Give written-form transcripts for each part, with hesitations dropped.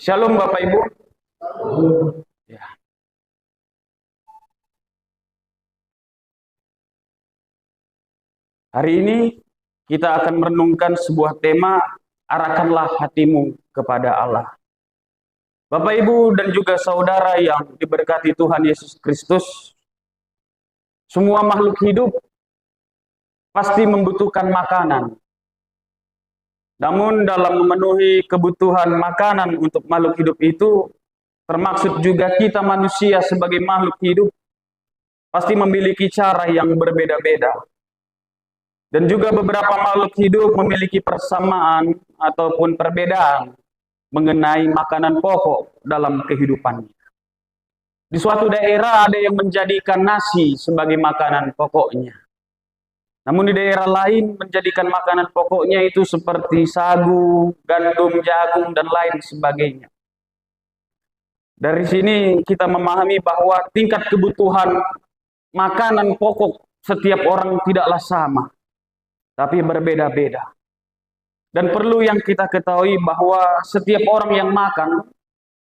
Shalom Bapak Ibu. Ya. Hari ini kita akan merenungkan sebuah tema, arahkanlah hatimu kepada Allah. Bapak Ibu dan juga saudara yang diberkati Tuhan Yesus Kristus, semua makhluk hidup pasti membutuhkan makanan. Namun dalam memenuhi kebutuhan makanan untuk makhluk hidup itu, termaksud juga kita manusia sebagai makhluk hidup, pasti memiliki cara yang berbeda-beda. Dan juga beberapa makhluk hidup memiliki persamaan ataupun perbedaan mengenai makanan pokok dalam kehidupannya. Di suatu daerah ada yang menjadikan nasi sebagai makanan pokoknya. Namun di daerah lain menjadikan makanan pokoknya itu seperti sagu, gandum, jagung, dan lain sebagainya. Dari sini kita memahami bahwa tingkat kebutuhan makanan pokok setiap orang tidaklah sama, tapi berbeda-beda. Dan perlu yang kita ketahui bahwa setiap orang yang makan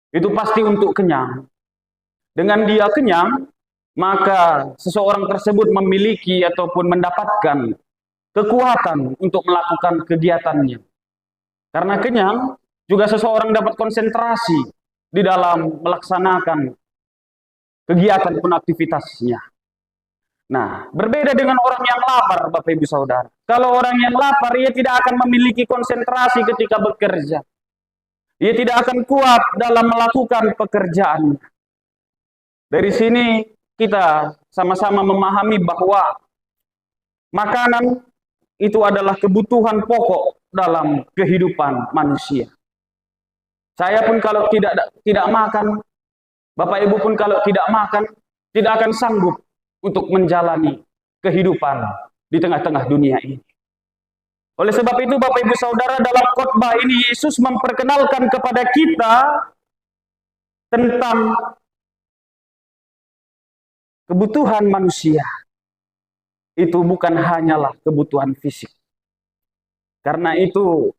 itu pasti untuk kenyang. Dengan dia kenyang, maka seseorang tersebut memiliki ataupun mendapatkan kekuatan untuk melakukan kegiatannya. Karena kenyang, juga seseorang dapat konsentrasi di dalam melaksanakan kegiatan pun aktivitasnya. Nah, berbeda dengan orang yang lapar, Bapak Ibu Saudara. Kalau orang yang lapar, ia tidak akan memiliki konsentrasi ketika bekerja. Ia tidak akan kuat dalam melakukan pekerjaannya. Dari sini kita sama-sama memahami bahwa makanan itu adalah kebutuhan pokok dalam kehidupan manusia. Saya pun kalau tidak makan, Bapak Ibu pun kalau tidak makan, tidak akan sanggup untuk menjalani kehidupan di tengah-tengah dunia ini. Oleh sebab itu Bapak Ibu Saudara, dalam khotbah ini Yesus memperkenalkan kepada kita tentang kebutuhan manusia. Itu bukan hanyalah kebutuhan fisik. Karena itu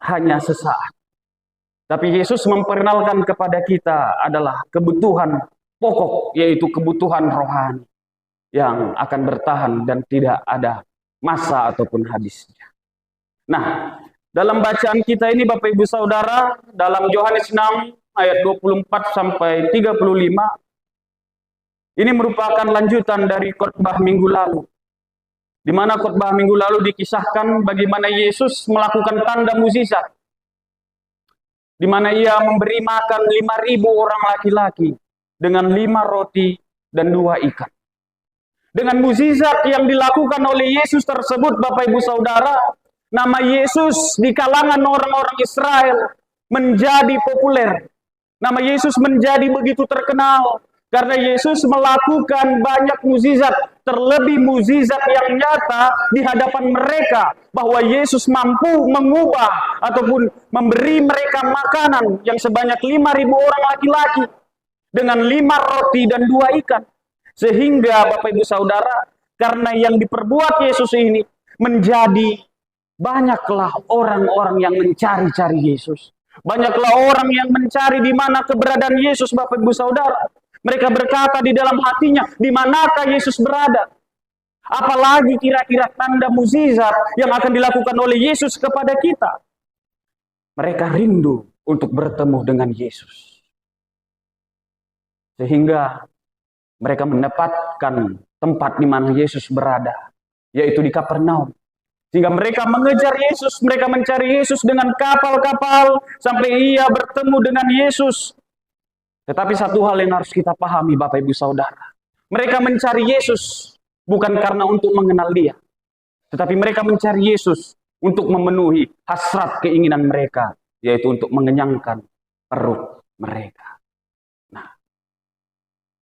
hanya sesaat. Tapi Yesus memperkenalkan kepada kita adalah kebutuhan pokok, yaitu kebutuhan rohani yang akan bertahan dan tidak ada masa ataupun habisnya. Nah, dalam bacaan kita ini Bapak Ibu Saudara, dalam Yohanes 6 ayat 24 sampai 35, ini merupakan lanjutan dari khotbah minggu lalu. Di mana khotbah minggu lalu dikisahkan bagaimana Yesus melakukan tanda mukjizat. Di mana ia memberi makan 5.000 orang laki-laki dengan 5 roti dan 2 ikan. Dengan mukjizat yang dilakukan oleh Yesus tersebut, Bapak Ibu Saudara, nama Yesus di kalangan orang-orang Israel menjadi populer. Nama Yesus menjadi begitu terkenal karena Yesus melakukan banyak mukjizat, terlebih mukjizat yang nyata di hadapan mereka, bahwa Yesus mampu mengubah ataupun memberi mereka makanan yang sebanyak 5.000 orang laki-laki dengan 5 roti dan 2 ikan. Sehingga Bapak Ibu Saudara, karena yang diperbuat Yesus ini menjadi banyaklah orang-orang yang mencari-cari Yesus. Banyaklah orang yang mencari di mana keberadaan Yesus, Bapak Ibu Saudara. Mereka berkata di dalam hatinya, di manakah Yesus berada? Apalagi kira-kira tanda mukjizat yang akan dilakukan oleh Yesus kepada kita. Mereka rindu untuk bertemu dengan Yesus. Sehingga mereka mendapatkan tempat di mana Yesus berada, yaitu di Kapernaum. Sehingga mereka mengejar Yesus, mereka mencari Yesus dengan kapal-kapal sampai ia bertemu dengan Yesus. Tetapi satu hal yang harus kita pahami Bapak Ibu Saudara. Mereka mencari Yesus bukan karena untuk mengenal dia. Tetapi mereka mencari Yesus untuk memenuhi hasrat keinginan mereka. Yaitu untuk mengenyangkan perut mereka. Nah,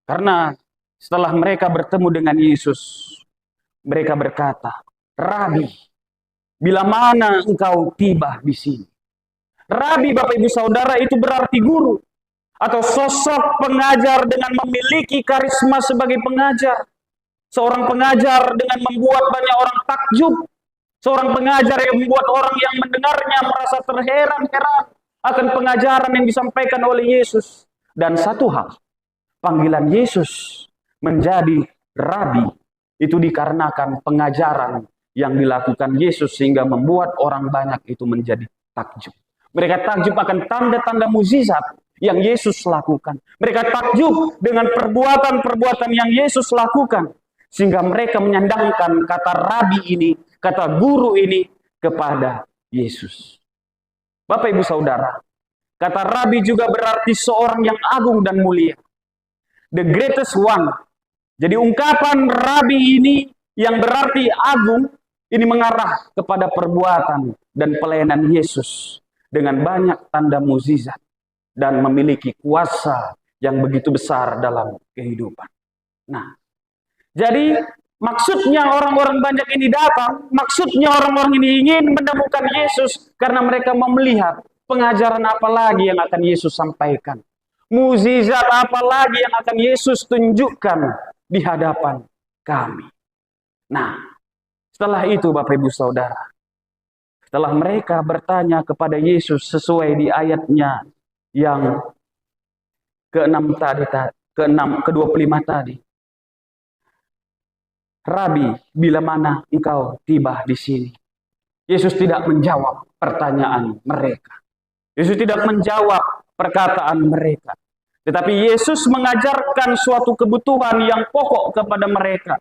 karena setelah mereka bertemu dengan Yesus, mereka berkata, Rabi, bila mana engkau tiba di sini? Rabi Bapak Ibu Saudara itu berarti guru. Atau sosok pengajar dengan memiliki karisma sebagai pengajar. Seorang pengajar dengan membuat banyak orang takjub. Seorang pengajar yang membuat orang yang mendengarnya merasa terheran-heran. akan pengajaran yang disampaikan oleh Yesus. Dan satu hal, panggilan Yesus menjadi rabi itu dikarenakan pengajaran yang dilakukan Yesus sehingga membuat orang banyak itu menjadi takjub. Mereka takjub akan tanda-tanda mukjizat yang Yesus lakukan. Mereka takjub dengan perbuatan-perbuatan yang Yesus lakukan. Sehingga mereka menyandangkan kata rabi ini, kata guru ini kepada Yesus. Bapak Ibu Saudara, kata rabi juga berarti seorang yang agung dan mulia. The greatest one. Jadi ungkapan rabi ini yang berarti agung, ini mengarah kepada perbuatan dan pelayanan Yesus dengan banyak tanda mukjizat dan memiliki kuasa yang begitu besar dalam kehidupan. Nah, jadi maksudnya orang-orang banyak ini datang, maksudnya orang-orang ini ingin menemukan Yesus karena mereka melihat pengajaran apa lagi yang akan Yesus sampaikan. Mukjizat apa lagi yang akan Yesus tunjukkan di hadapan kami. Nah, setelah itu Bapak Ibu Saudara, setelah mereka bertanya kepada Yesus sesuai di ayatnya yang ke-6 tadi, ke-25 tadi. Rabi, bila mana engkau tiba di sini? Yesus tidak menjawab pertanyaan mereka. Yesus tidak menjawab perkataan mereka. Tetapi Yesus mengajarkan suatu kebutuhan yang pokok kepada mereka,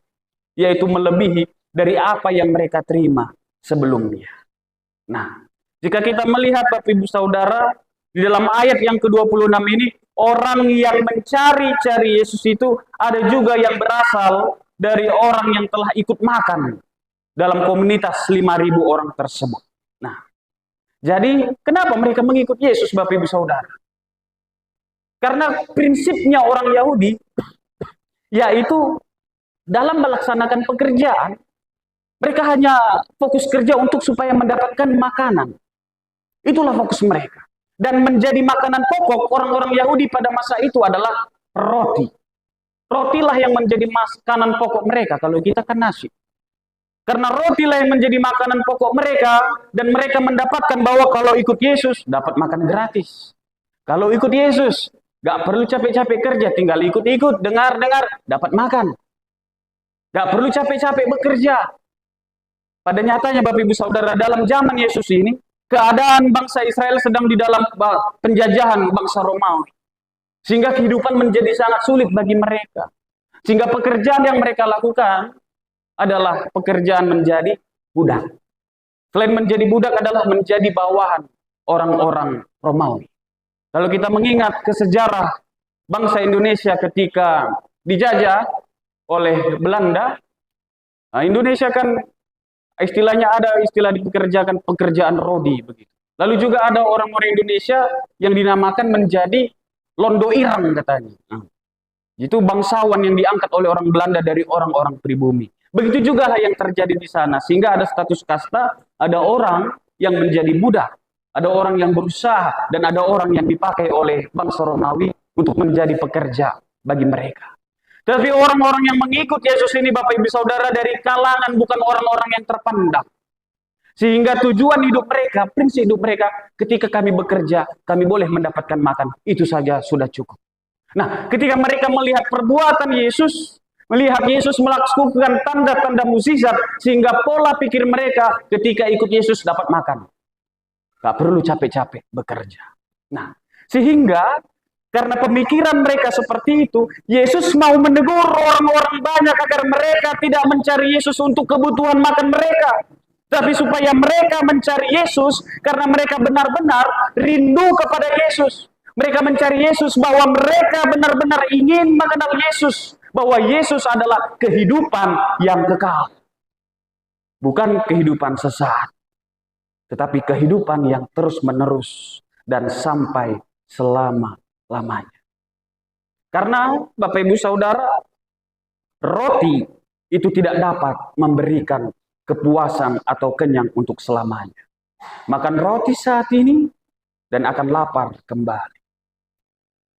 yaitu melebihi dari apa yang mereka terima sebelumnya. Nah, jika kita melihat Bapak Ibu Saudara, di dalam ayat yang ke-26 ini, orang yang mencari-cari Yesus itu ada juga yang berasal dari orang yang telah ikut makan dalam komunitas 5.000 orang tersebut. Nah, jadi kenapa mereka mengikut Yesus Bapak Ibu Saudara? Karena prinsipnya orang Yahudi, yaitu dalam melaksanakan pekerjaan, mereka hanya fokus kerja untuk supaya mendapatkan makanan. Itulah fokus mereka. Dan menjadi makanan pokok orang-orang Yahudi pada masa itu adalah roti. Rotilah yang menjadi makanan pokok mereka, kalau kita kan nasi. Karena rotilah yang menjadi makanan pokok mereka, dan mereka mendapatkan bahwa kalau ikut Yesus, dapat makan gratis. Kalau ikut Yesus, gak perlu capek-capek kerja, tinggal ikut-ikut, dengar-dengar, dapat makan. Gak perlu capek-capek bekerja. Pada nyatanya Bapak Ibu Saudara, dalam zaman Yesus ini, keadaan bangsa Israel sedang di dalam penjajahan bangsa Romawi. Sehingga kehidupan menjadi sangat sulit bagi mereka. Sehingga pekerjaan yang mereka lakukan adalah pekerjaan menjadi budak. Selain menjadi budak adalah menjadi bawahan orang-orang Romawi. Kalau kita mengingat ke sejarah bangsa Indonesia ketika dijajah oleh Belanda, nah Indonesia kan istilahnya ada istilah dipekerjakan pekerjaan rodi begitu. Lalu juga ada orang-orang Indonesia yang dinamakan menjadi Londo Irang katanya. Nah, itu bangsawan yang diangkat oleh orang Belanda dari orang-orang pribumi. Begitu juga yang terjadi di sana. Sehingga ada status kasta, ada orang yang menjadi budak, ada orang yang berusaha, dan ada orang yang dipakai oleh bangsa Romawi untuk menjadi pekerja bagi mereka. Tapi orang-orang yang mengikut Yesus ini Bapak Ibu Saudara dari kalangan bukan orang-orang yang terpandang. Sehingga tujuan hidup mereka, prinsip hidup mereka, ketika kami bekerja, kami boleh mendapatkan makan. Itu saja sudah cukup. Nah, ketika mereka melihat perbuatan Yesus, melihat Yesus melakukan tanda-tanda mukjizat, sehingga pola pikir mereka ketika ikut Yesus dapat makan. Gak perlu capek-capek bekerja. Nah, sehingga karena pemikiran mereka seperti itu, Yesus mau menegur orang-orang banyak agar mereka tidak mencari Yesus untuk kebutuhan makan mereka. Tapi supaya mereka mencari Yesus karena mereka benar-benar rindu kepada Yesus. Mereka mencari Yesus bahwa mereka benar-benar ingin mengenal Yesus. Bahwa Yesus adalah kehidupan yang kekal. Bukan kehidupan sesaat. Tetapi kehidupan yang terus-menerus dan sampai selama-lamanya. Karena Bapak Ibu Saudara, roti itu tidak dapat memberikan kepuasan atau kenyang untuk selamanya. Makan roti saat ini dan akan lapar kembali.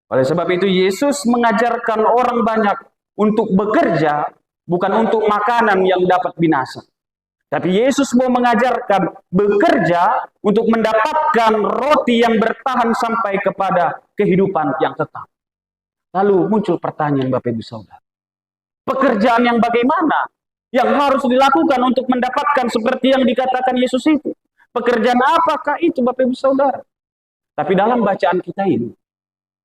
Oleh sebab itu Yesus mengajarkan orang banyak untuk bekerja bukan untuk makanan yang dapat binasa. Tapi Yesus mau mengajarkan bekerja untuk mendapatkan roti yang bertahan sampai kepada kehidupan yang kekal. Lalu muncul pertanyaan Bapak Ibu Saudara. Pekerjaan yang bagaimana yang harus dilakukan untuk mendapatkan seperti yang dikatakan Yesus itu? Pekerjaan apakah itu Bapak Ibu Saudara? Tapi dalam bacaan kita ini,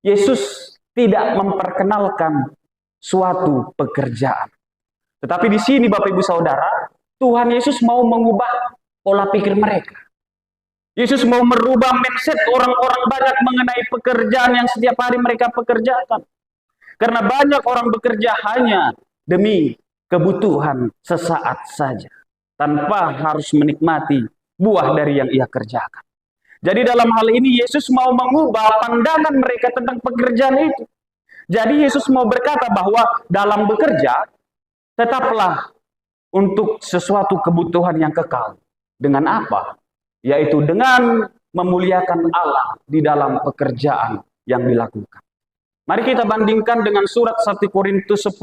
Yesus tidak memperkenalkan suatu pekerjaan. Tetapi di sini Bapak Ibu Saudara, Tuhan Yesus mau mengubah pola pikir mereka. Yesus mau merubah mindset orang-orang banyak mengenai pekerjaan yang setiap hari mereka pekerjakan. Karena banyak orang bekerja hanya demi kebutuhan sesaat saja, tanpa harus menikmati buah dari yang ia kerjakan. Jadi dalam hal ini Yesus mau mengubah pandangan mereka tentang pekerjaan itu. Jadi Yesus mau berkata bahwa dalam bekerja, tetaplah untuk sesuatu kebutuhan yang kekal. Dengan apa? Yaitu dengan memuliakan Allah di dalam pekerjaan yang dilakukan. Mari kita bandingkan dengan surat 1 Korintus 10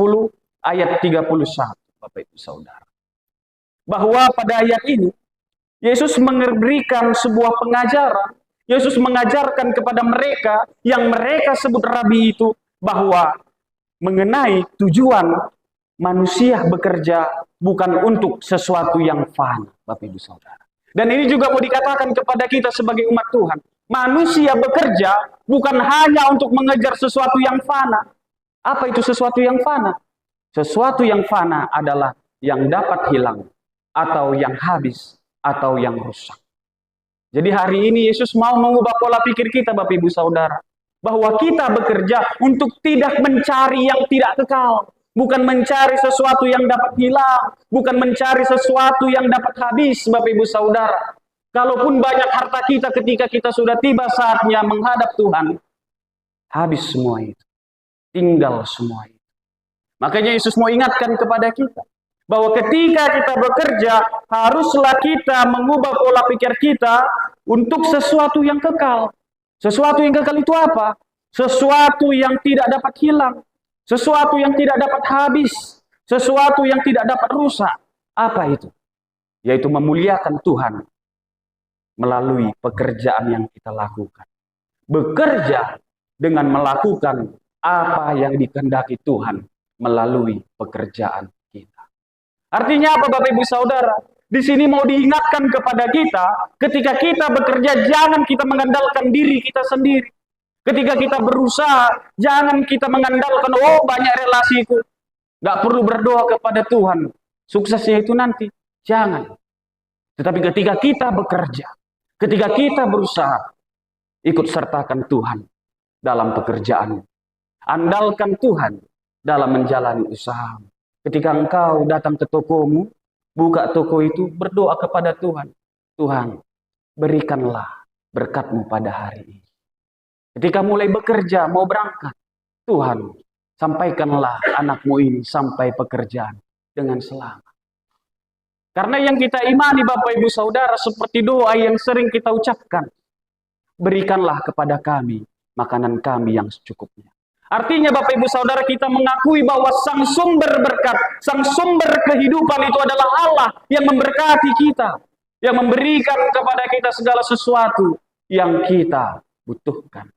ayat 31, Bapak Ibu Saudara. Bahwa pada ayat ini, Yesus memberikan sebuah pengajaran. Yesus mengajarkan kepada mereka yang mereka sebut rabi itu, bahwa mengenai tujuan manusia bekerja bukan untuk sesuatu yang fana, Bapak Ibu Saudara. Dan ini juga mau dikatakan kepada kita sebagai umat Tuhan. Manusia bekerja bukan hanya untuk mengejar sesuatu yang fana. Apa itu sesuatu yang fana? Sesuatu yang fana adalah yang dapat hilang, atau yang habis, atau yang rusak. Jadi hari ini Yesus mau mengubah pola pikir kita Bapak Ibu Saudara. Bahwa kita bekerja untuk tidak mencari yang tidak kekal. Bukan mencari sesuatu yang dapat hilang. Bukan mencari sesuatu yang dapat habis, Bapak Ibu Saudara. Kalaupun banyak harta kita ketika kita sudah tiba saatnya menghadap Tuhan, habis semua itu. Tinggal semua itu. Makanya Yesus mau ingatkan kepada kita, bahwa ketika kita bekerja, haruslah kita mengubah pola pikir kita untuk sesuatu yang kekal. Sesuatu yang kekal itu apa? Sesuatu yang tidak dapat hilang. Sesuatu yang tidak dapat habis. Sesuatu yang tidak dapat rusak. Apa itu? Yaitu memuliakan Tuhan melalui pekerjaan yang kita lakukan. Bekerja dengan melakukan apa yang dikehendaki Tuhan melalui pekerjaan kita. Artinya apa Bapak Ibu Saudara? Di sini mau diingatkan kepada kita, ketika kita bekerja jangan kita mengandalkan diri kita sendiri. Ketika kita berusaha, jangan kita mengandalkan, oh banyak relasiku. Gak perlu berdoa kepada Tuhan. Suksesnya itu nanti. Jangan. Tetapi ketika kita bekerja, ketika kita berusaha, ikut sertakan Tuhan dalam pekerjaan. Andalkan Tuhan dalam menjalani usaha. Ketika engkau datang ke tokomu, buka toko itu, berdoa kepada Tuhan. Tuhan, berikanlah berkat-Mu pada hari ini. Ketika mulai bekerja, mau berangkat, Tuhan, sampaikanlah anak-Mu ini sampai pekerjaan dengan selamat. Karena yang kita imani Bapak Ibu Saudara, seperti doa yang sering kita ucapkan, berikanlah kepada kami makanan kami yang secukupnya. Artinya Bapak Ibu Saudara, kita mengakui bahwa sang sumber berkat, sang sumber kehidupan itu adalah Allah yang memberkati kita, yang memberikan kepada kita segala sesuatu yang kita butuhkan.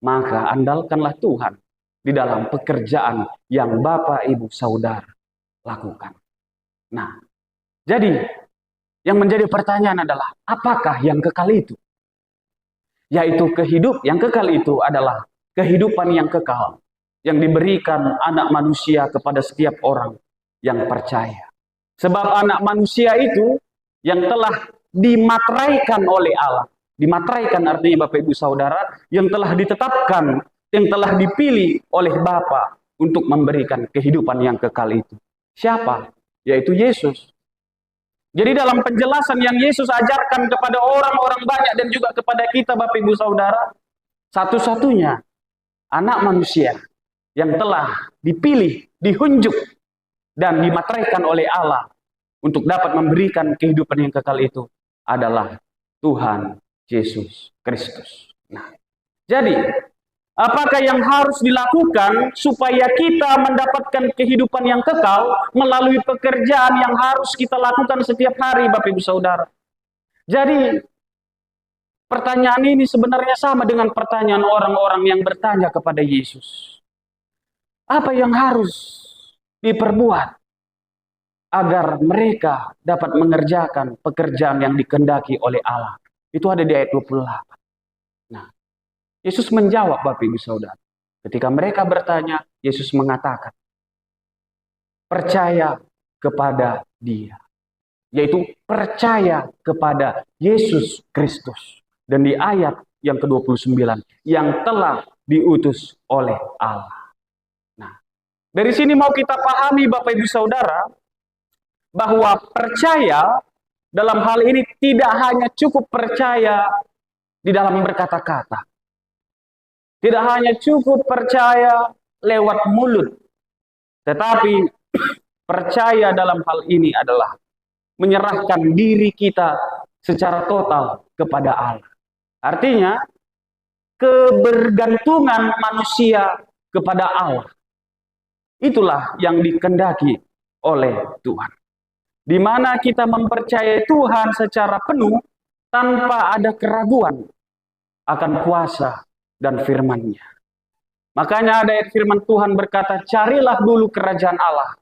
Maka andalkanlah Tuhan di dalam pekerjaan yang Bapak Ibu Saudara lakukan. Nah, jadi yang menjadi pertanyaan adalah, apakah yang kekal itu? Yaitu yang kekal itu adalah kehidupan yang kekal yang diberikan anak manusia kepada setiap orang yang percaya. Sebab anak manusia itu yang telah dimateraikan oleh Allah. Dimateraikan artinya Bapak Ibu Saudara, yang telah ditetapkan, yang telah dipilih oleh Bapa untuk memberikan kehidupan yang kekal itu. Siapa? Yaitu Yesus. Jadi dalam penjelasan yang Yesus ajarkan kepada orang-orang banyak dan juga kepada kita Bapak Ibu Saudara, satu-satunya anak manusia yang telah dipilih, dihunjuk, dan dimateraikan oleh Allah untuk dapat memberikan kehidupan yang kekal itu adalah Tuhan Yesus Kristus. Nah, jadi Apakah yang harus dilakukan supaya kita mendapatkan kehidupan yang kekal melalui pekerjaan yang harus kita lakukan setiap hari, Bapak Ibu Saudara. Jadi, pertanyaan ini sebenarnya sama dengan pertanyaan orang-orang yang bertanya kepada Yesus. Apa yang harus diperbuat agar mereka dapat mengerjakan pekerjaan yang dikehendaki oleh Allah? Itu ada di ayat 28. Nah, Yesus menjawab, Bapak Ibu Saudara. Ketika mereka bertanya, Yesus mengatakan, percaya kepada Dia. Yaitu percaya kepada Yesus Kristus. Dan di ayat yang ke-29, yang telah diutus oleh Allah. Nah, dari sini mau kita pahami, Bapak Ibu Saudara, bahwa percaya dalam hal ini tidak hanya cukup percaya di dalam berkata-kata. Tidak hanya cukup percaya lewat mulut, tetapi percaya dalam hal ini adalah menyerahkan diri kita secara total kepada Allah. Artinya, kebergantungan manusia kepada Allah. Itulah yang dikehendaki oleh Tuhan. Di mana kita mempercayai Tuhan secara penuh tanpa ada keraguan akan kuasa dan firman-Nya. Makanya ada ayat firman Tuhan berkata, carilah dulu kerajaan Allah,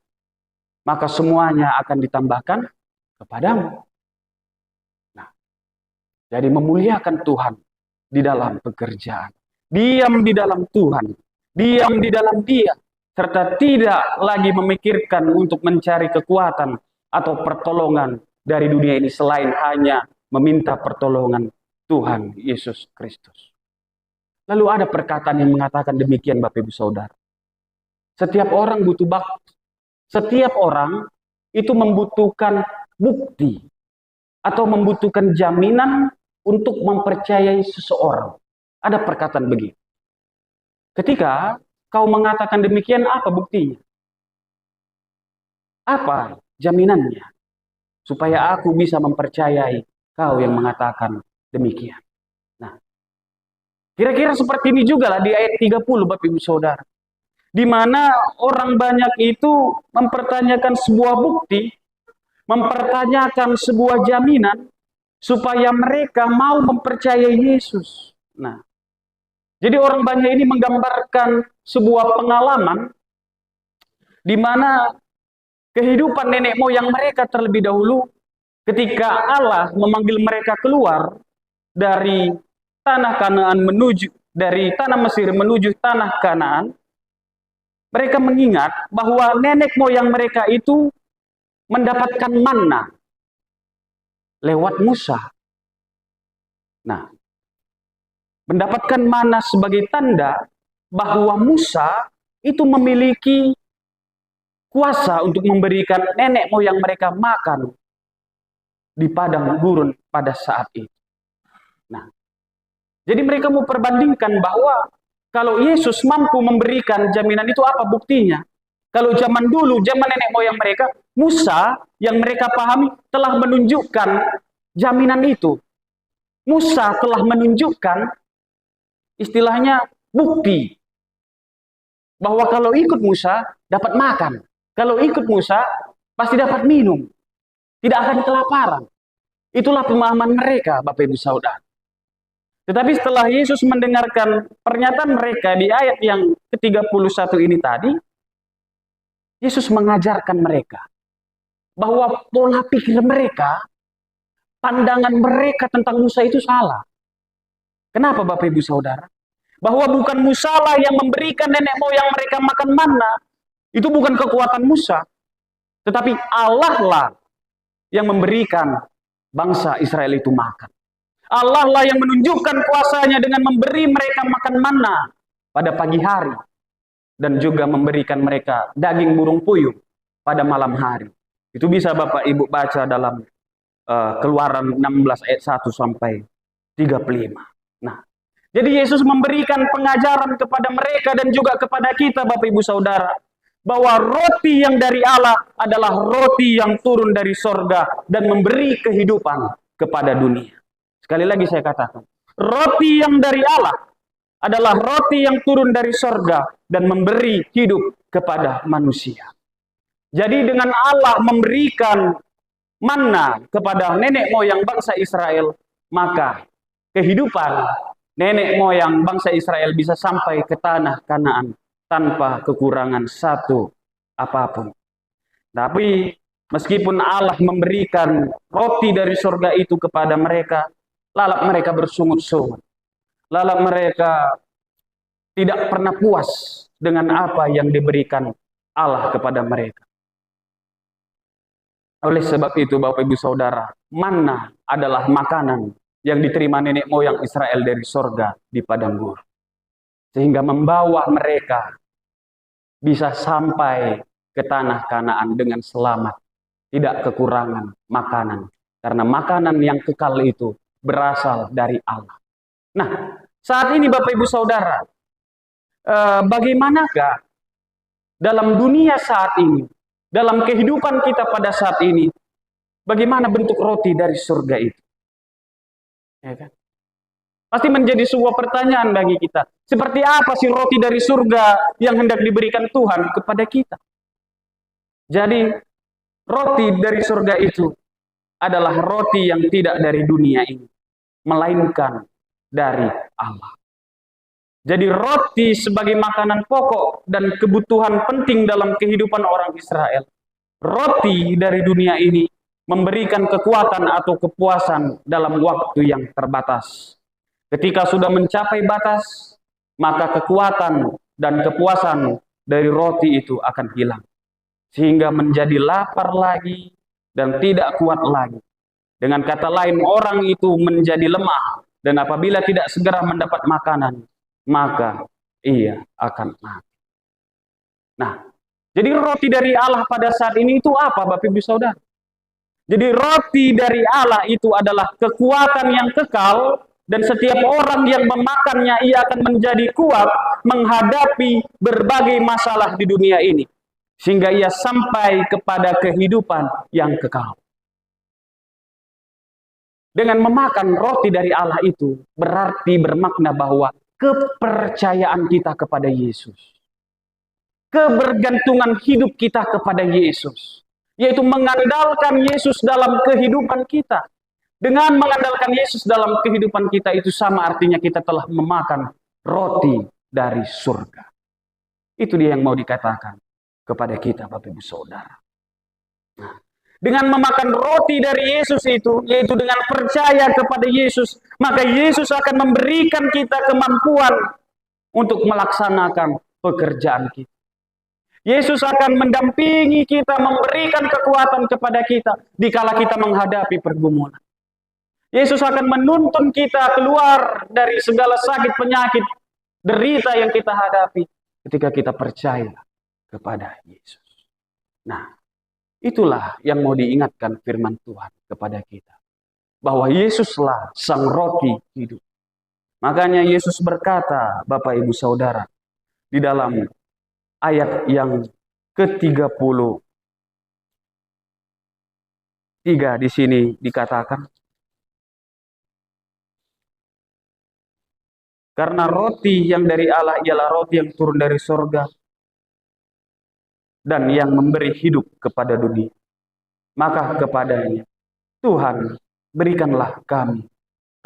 maka semuanya akan ditambahkan kepadamu. Nah, jadi memuliakan Tuhan di dalam pekerjaan. Diam di dalam Tuhan, diam di dalam Dia, serta tidak lagi memikirkan untuk mencari kekuatan atau pertolongan dari dunia ini selain hanya meminta pertolongan Tuhan Yesus Kristus. Lalu ada perkataan yang mengatakan demikian, Bapak Ibu Saudara. Setiap orang butuh bakti. Setiap orang itu membutuhkan bukti atau membutuhkan jaminan untuk mempercayai seseorang. Ada perkataan begini. Ketika kau mengatakan demikian, apa buktinya? Apa jaminannya? Supaya aku bisa mempercayai kau yang mengatakan demikian. Kira-kira seperti ini juga lah di ayat 30, Bapak Ibu Saudara. Di mana orang banyak itu mempertanyakan sebuah bukti, mempertanyakan sebuah jaminan, supaya mereka mau mempercayai Yesus. Nah, jadi orang banyak ini menggambarkan sebuah pengalaman, di mana kehidupan nenek moyang mereka terlebih dahulu, ketika Allah memanggil mereka keluar dari tanah Kanaan dari tanah Mesir menuju tanah Kanaan, mereka mengingat bahwa nenek moyang mereka itu mendapatkan manna lewat Musa. Nah, mendapatkan manna sebagai tanda bahwa Musa itu memiliki kuasa untuk memberikan nenek moyang mereka makan di padang gurun pada saat itu. Nah, jadi mereka mau perbandingkan bahwa kalau Yesus mampu memberikan jaminan itu, apa buktinya? Kalau zaman dulu, zaman nenek moyang mereka, Musa yang mereka pahami telah menunjukkan jaminan itu. Musa telah menunjukkan istilahnya bukti bahwa kalau ikut Musa dapat makan. Kalau ikut Musa pasti dapat minum. Tidak akan kelaparan. Itulah pemahaman mereka, Bapak Ibu Saudara. Tetapi setelah Yesus mendengarkan pernyataan mereka di ayat yang ke-31 ini tadi, Yesus mengajarkan mereka bahwa pola pikir mereka, pandangan mereka tentang Musa itu salah. Kenapa Bapak Ibu Saudara? Bahwa bukan Musa lah yang memberikan nenek moyang mereka makan manna. Itu bukan kekuatan Musa. Tetapi Allah lah yang memberikan bangsa Israel itu makan. Allah lah yang menunjukkan kuasanya dengan memberi mereka makan manna pada pagi hari. Dan juga memberikan mereka daging burung puyuh pada malam hari. Itu bisa Bapak Ibu baca dalam Keluaran 16 ayat 1 sampai 35. Nah, jadi Yesus memberikan pengajaran kepada mereka dan juga kepada kita Bapak Ibu Saudara. Bahwa roti yang dari Allah adalah roti yang turun dari sorga dan memberi kehidupan kepada dunia. Sekali lagi saya katakan, roti yang dari Allah adalah roti yang turun dari sorga dan memberi hidup kepada manusia. Jadi dengan Allah memberikan manna kepada nenek moyang bangsa Israel, maka kehidupan nenek moyang bangsa Israel bisa sampai ke tanah Kanaan tanpa kekurangan satu apapun. Tapi meskipun Allah memberikan roti dari surga itu kepada mereka, lalap mereka bersungut-sungut. Lalap mereka tidak pernah puas dengan apa yang diberikan Allah kepada mereka. Oleh sebab itu Bapak Ibu Saudara, manna adalah makanan yang diterima nenek moyang Israel dari sorga di padang gurun. Sehingga membawa mereka bisa sampai ke tanah Kanaan dengan selamat. Tidak kekurangan makanan. Karena makanan yang kekal itu berasal dari Allah. Nah, saat ini Bapak Ibu Saudara, bagaimanakah dalam dunia saat ini, dalam kehidupan kita pada saat ini, bagaimana bentuk roti dari surga itu? Ya kan? Pasti menjadi sebuah pertanyaan bagi kita. Seperti apa sih roti dari surga yang hendak diberikan Tuhan kepada kita? Jadi, roti dari surga itu adalah roti yang tidak dari dunia ini, melainkan dari Allah. Jadi roti sebagai makanan pokok dan kebutuhan penting dalam kehidupan orang Israel. Roti dari dunia ini memberikan kekuatan atau kepuasan dalam waktu yang terbatas. Ketika sudah mencapai batas, maka kekuatan dan kepuasan dari roti itu akan hilang. Sehingga menjadi lapar lagi dan tidak kuat lagi. Dengan kata lain, orang itu menjadi lemah. Dan apabila tidak segera mendapat makanan, maka ia akan mati. Nah, jadi roti dari Allah pada saat ini itu apa Bapak Ibu Saudara? Jadi roti dari Allah itu adalah kekuatan yang kekal dan setiap orang yang memakannya ia akan menjadi kuat menghadapi berbagai masalah di dunia ini. Sehingga ia sampai kepada kehidupan yang kekal. Dengan memakan roti dari Allah itu berarti bermakna bahwa kepercayaan kita kepada Yesus, kebergantungan hidup kita kepada Yesus, yaitu mengandalkan Yesus dalam kehidupan kita. Dengan mengandalkan Yesus dalam kehidupan kita itu sama artinya kita telah memakan roti dari surga. Itu dia yang mau dikatakan kepada kita Bapak Ibu Saudara. Nah, dengan memakan roti dari Yesus itu, yaitu dengan percaya kepada Yesus, maka Yesus akan memberikan kita kemampuan untuk melaksanakan pekerjaan kita. Yesus akan mendampingi kita, memberikan kekuatan kepada kita dikala kita menghadapi pergumulan. Yesus akan menuntun kita keluar dari segala sakit penyakit, derita yang kita hadapi ketika kita percaya kepada Yesus. Nah, itulah yang mau diingatkan firman Tuhan kepada kita. Bahwa Yesuslah sang roti hidup. Makanya Yesus berkata, Bapak Ibu Saudara, di dalam ayat yang ke-33 di sini dikatakan, karena roti yang dari Allah ialah roti yang turun dari sorga dan yang memberi hidup kepada dunia. Maka kepadanya, Tuhan, berikanlah kami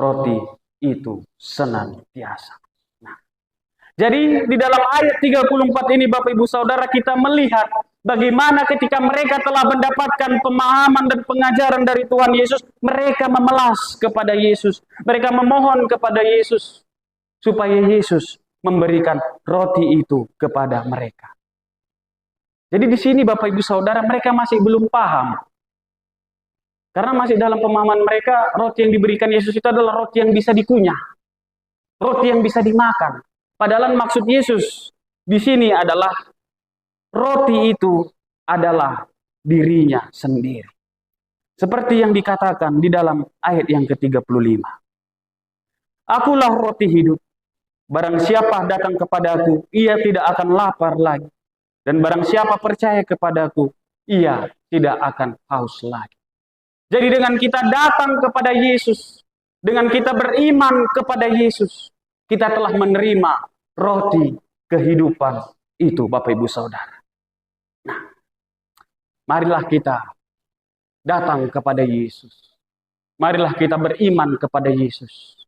roti itu senantiasa. Nah, jadi di dalam ayat 34 ini Bapak Ibu Saudara kita melihat bagaimana ketika mereka telah mendapatkan pemahaman dan pengajaran dari Tuhan Yesus, mereka memelas kepada Yesus. Mereka memohon kepada Yesus supaya Yesus memberikan roti itu kepada mereka. Jadi di sini Bapak Ibu Saudara mereka masih belum paham. Karena masih dalam pemahaman mereka roti yang diberikan Yesus itu adalah roti yang bisa dikunyah. Roti yang bisa dimakan. Padahal maksud Yesus di sini adalah roti itu adalah dirinya sendiri. Seperti yang dikatakan di dalam ayat yang ke-35. Akulah roti hidup. Barang siapa datang kepadaku, ia tidak akan lapar lagi. Dan barang siapa percaya kepadaku, ia tidak akan haus lagi. Jadi dengan kita datang kepada Yesus, dengan kita beriman kepada Yesus, kita telah menerima roti kehidupan itu, Bapak Ibu Saudara. Nah, marilah kita datang kepada Yesus. Marilah kita beriman kepada Yesus.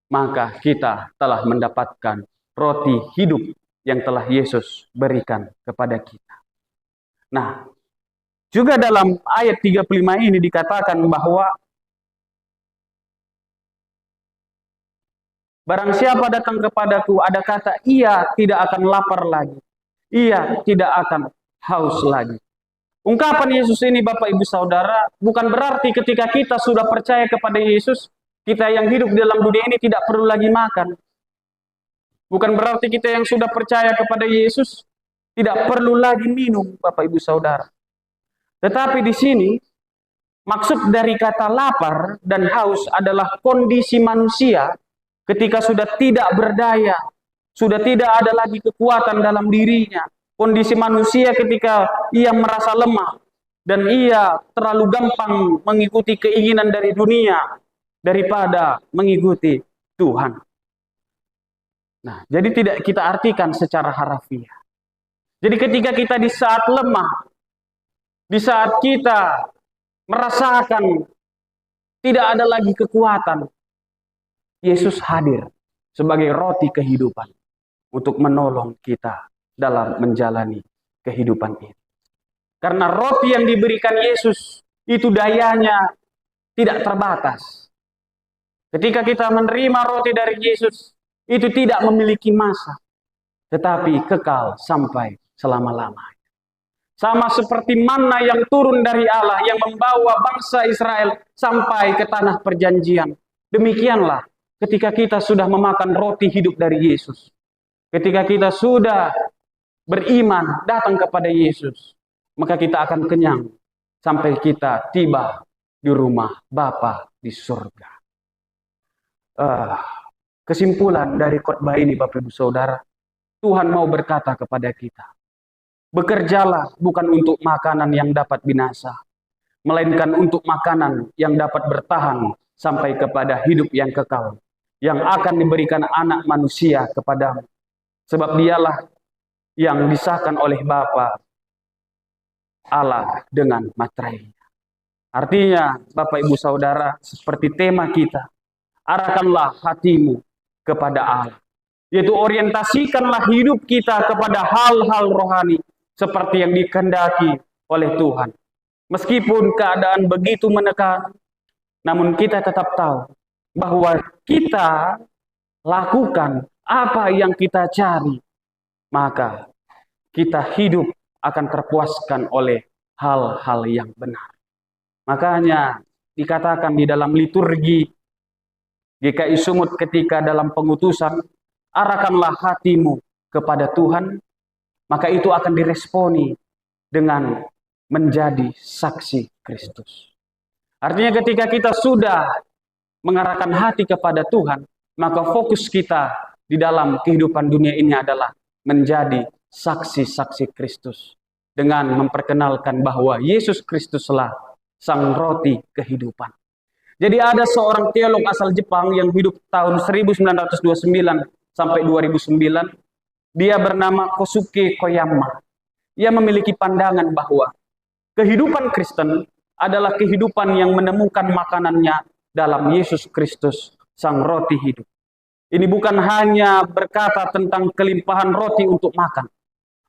Maka kita telah mendapatkan roti hidup yang telah Yesus berikan kepada kita. Nah, juga dalam ayat 35 ini dikatakan bahwa barang siapa datang kepadaku, ada kata, ia tidak akan lapar lagi. Ia tidak akan haus lagi. Ungkapan Yesus ini, Bapak Ibu Saudara, bukan berarti ketika kita sudah percaya kepada Yesus, kita yang hidup di dalam dunia ini tidak perlu lagi makan. Bukan berarti kita yang sudah percaya kepada Yesus tidak perlu lagi minum, Bapak Ibu Saudara. Tetapi di sini, maksud dari kata lapar dan haus adalah kondisi manusia ketika sudah tidak berdaya, sudah tidak ada lagi kekuatan dalam dirinya. Kondisi manusia ketika ia merasa lemah dan ia terlalu gampang mengikuti keinginan dari dunia daripada mengikuti Tuhan. Nah, jadi tidak kita artikan secara harafiah. Jadi ketika kita di saat lemah, di saat kita merasakan tidak ada lagi kekuatan, Yesus hadir sebagai roti kehidupan untuk menolong kita dalam menjalani kehidupan ini. Karena roti yang diberikan Yesus itu dayanya tidak terbatas. Ketika kita menerima roti dari Yesus, itu tidak memiliki masa, tetapi kekal sampai selama-lamanya. Sama seperti manna yang turun dari Allah, yang membawa bangsa Israel sampai ke tanah perjanjian. Demikianlah ketika kita sudah memakan roti hidup dari Yesus. Ketika kita sudah beriman, datang kepada Yesus, maka kita akan kenyang sampai kita tiba di rumah Bapa di surga. Kesimpulan dari khotbah ini, Bapak Ibu Saudara, Tuhan mau berkata kepada kita, bekerjalah bukan untuk makanan yang dapat binasa, melainkan untuk makanan yang dapat bertahan sampai kepada hidup yang kekal, yang akan diberikan anak manusia kepadamu. Sebab dialah yang disahkan oleh Bapa Allah dengan materainya. Artinya, Bapak Ibu Saudara, seperti tema kita, arahkanlah hatimu kepada Allah. Yaitu orientasikanlah hidup kita kepada hal-hal rohani seperti yang dikehendaki oleh Tuhan. Meskipun keadaan begitu menekan, namun kita tetap tahu bahwa kita lakukan apa yang kita cari, maka kita hidup akan terpuaskan oleh hal-hal yang benar. Makanya dikatakan di dalam liturgi GKI Sumut ketika dalam pengutusan, arahkanlah hatimu kepada Tuhan, maka itu akan diresponi dengan menjadi saksi Kristus. Artinya ketika kita sudah mengarahkan hati kepada Tuhan, maka fokus kita di dalam kehidupan dunia ini adalah menjadi saksi-saksi Kristus. Dengan memperkenalkan bahwa Yesus Kristuslah Sang Roti Kehidupan. Jadi ada seorang teolog asal Jepang yang hidup tahun 1929 sampai 2009. Dia bernama Kosuke Koyama. Ia memiliki pandangan bahwa kehidupan Kristen adalah kehidupan yang menemukan makanannya dalam Yesus Kristus, Sang Roti Hidup. Ini bukan hanya berkata tentang kelimpahan roti untuk makan,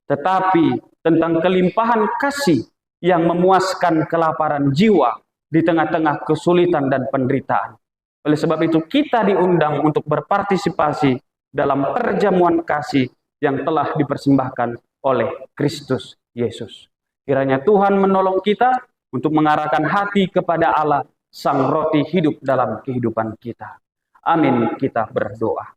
tetapi tentang kelimpahan kasih yang memuaskan kelaparan jiwa di tengah-tengah kesulitan dan penderitaan. Oleh sebab itu kita diundang untuk berpartisipasi dalam perjamuan kasih yang telah dipersembahkan oleh Kristus Yesus. Kiranya Tuhan menolong kita untuk mengarahkan hati kepada Allah, Sang Roti Hidup dalam kehidupan kita. Amin, kita berdoa.